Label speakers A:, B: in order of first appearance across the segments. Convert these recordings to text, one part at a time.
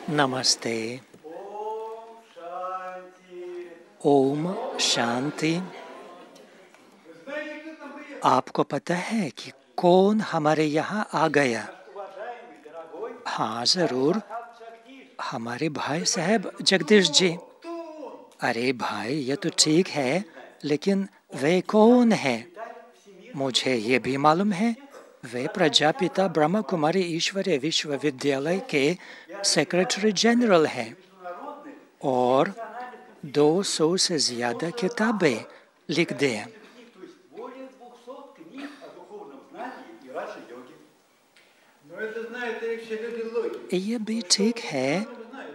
A: नमस्ते। ओम शांति। आपको पता है कि कौन हमारे यहाँ आ गया? हाँ जरूर, हमारे भाई साहब जगदीश जी। अरे भाई, ये तो ठीक है, लेकिन वे कौन है? मुझे ये भी मालूम है, वे प्रजापिता ब्रह्मा कुमारी ईश्वरीय विश्वविद्यालय के सेक्रेटरी जनरल हैं और 200 से ज्यादा किताबें लिख दी हैं। ये भी ठीक है,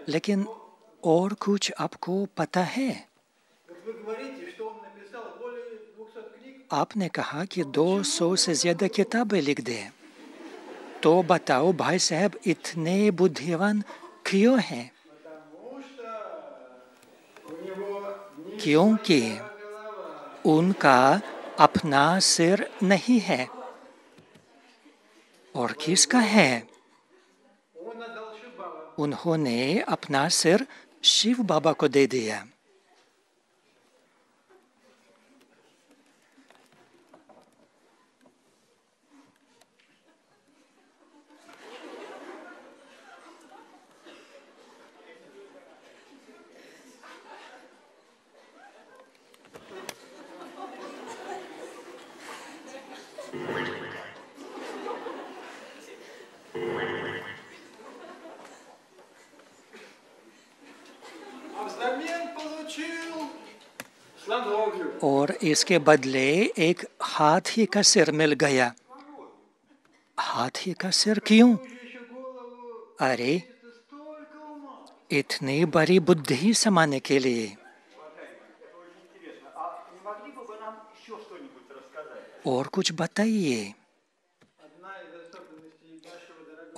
A: लेकिन और कुछ आपको पता है? आपने कहा कि 200 से ज्यादा किताबें लिख दी हैं, तो बताओ भाई साहब इतने बुद्धिमान क्यों हैं? क्योंकि उनका अपना सिर नहीं है। और किसका है? उन्होंने अपना सिर शिव बाबा को दे दिया। और इसके बदले एक हाथी का सिर मिल गया। हाथी का सिर क्यों? अरे, इतनी बड़ी बुद्धि समाने के लिए। और कुछ बताइए।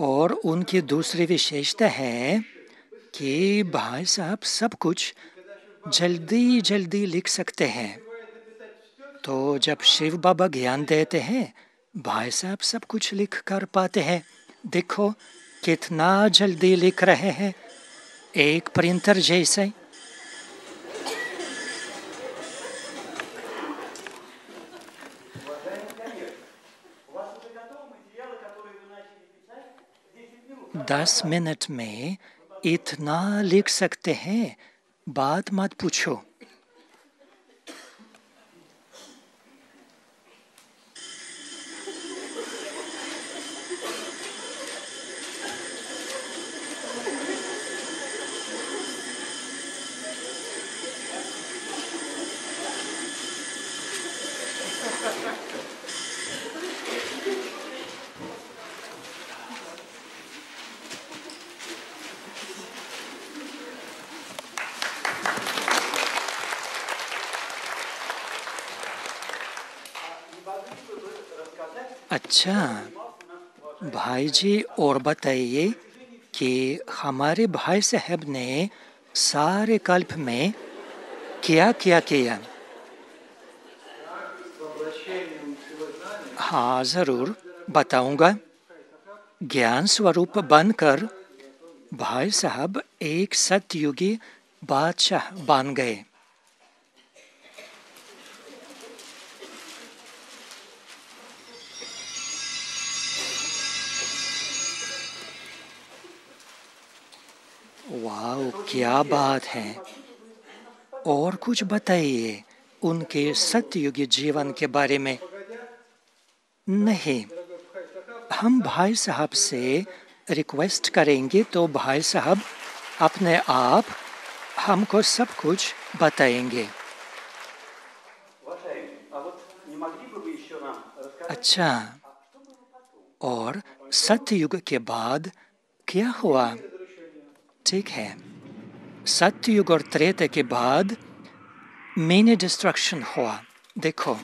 A: और उनकी दूसरी विशेषता है कि भाई साहब सब कुछ जल्दी जल्दी लिख सकते हैं। तो जब शिव बाबा ज्ञान देते हैं, भाई साहब सब कुछ लिख कर पाते हैं। देखो कितना जल्दी लिख रहे हैं, एक प्रिंटर जैसे। दस मिनट में इतना लिख सकते हैं, बात मत पूछो। अच्छा भाई जी, और बताइए कि हमारे भाई साहब ने सारे कल्प में क्या क्या किया? हाँ जरूर बताऊंगा। ज्ञान स्वरूप बनकर भाई साहब एक सतयुगी बादशाह बन गए। वाह, क्या बात है। और कुछ बताइए उनके सतयुगी जीवन के बारे में। नहीं, हम भाई साहब से रिक्वेस्ट करेंगे तो भाई साहब अपने आप हमको सब कुछ बताएंगे। अच्छा, और सतयुग के बाद क्या हुआ? ठीक है, सतयुग और त्रेता के बाद मिनी डिस्ट्रक्शन हुआ। देखो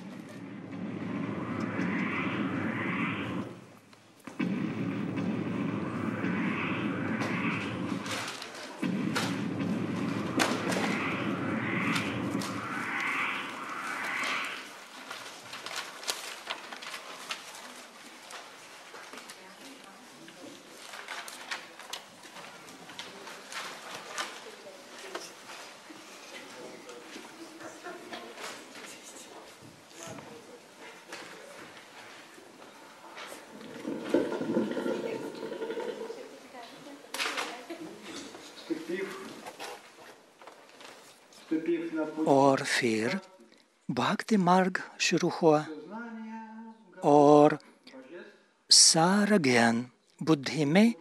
A: और फिर भक्ति मार्ग शुरू हुआ और सारा ज्ञान बुद्धि में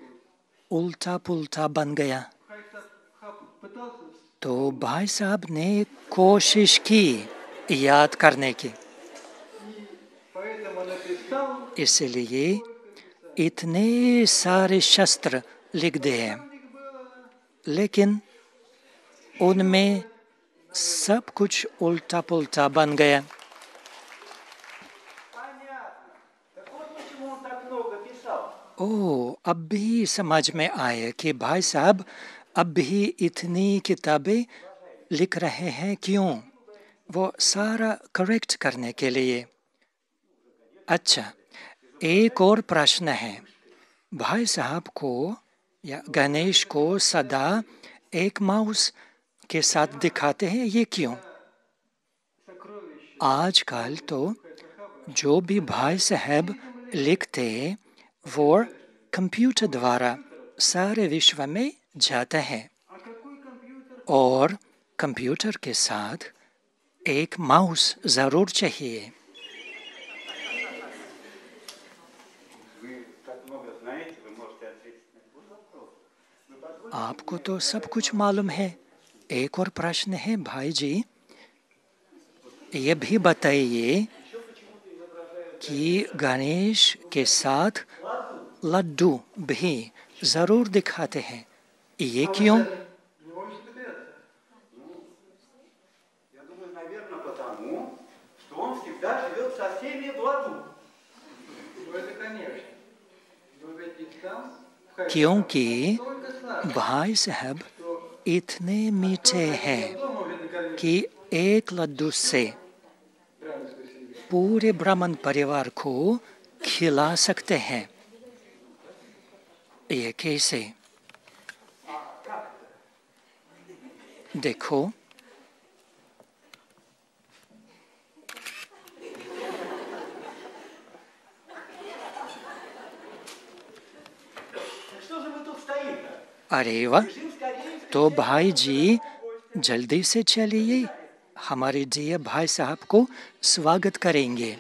A: उल्टा पुल्टा बन गया। तो भाई साहब ने कोशिश की याद करने की, इसलिए इतने सारे शास्त्र लिख दिए, लेकिन उनमें सब कुछ उल्टा पुल्टा बन गया। ओह, अब भी समझ में आया कि भाई साहब अब भी इतनी किताबें लिख रहे हैं क्यों? वो सारा करेक्ट करने के लिए। अच्छा, एक और प्रश्न है। भाई साहब को या गणेश को सदा एक माउस के साथ दिखाते हैं, ये क्यों? आजकल तो जो भी भाई साहब लिखते वो कंप्यूटर द्वारा सारे विश्व में जाता है और कंप्यूटर के साथ एक माउस जरूर चाहिए। आपको तो सब कुछ मालूम है। एक और प्रश्न है भाई जी, ये भी बताइए कि गणेश के साथ लड्डू भी जरूर दिखाते हैं, ये क्यों? क्योंकि भाई साहब इतने मीठे हैं कि एक लड्डू से पूरे ब्राह्मण परिवार को खिला सकते हैं। ये कैसे? देखो, अरे वाह! तो भाई जी जल्दी से चलिए, हमारे जी भाई साहब को स्वागत करेंगे।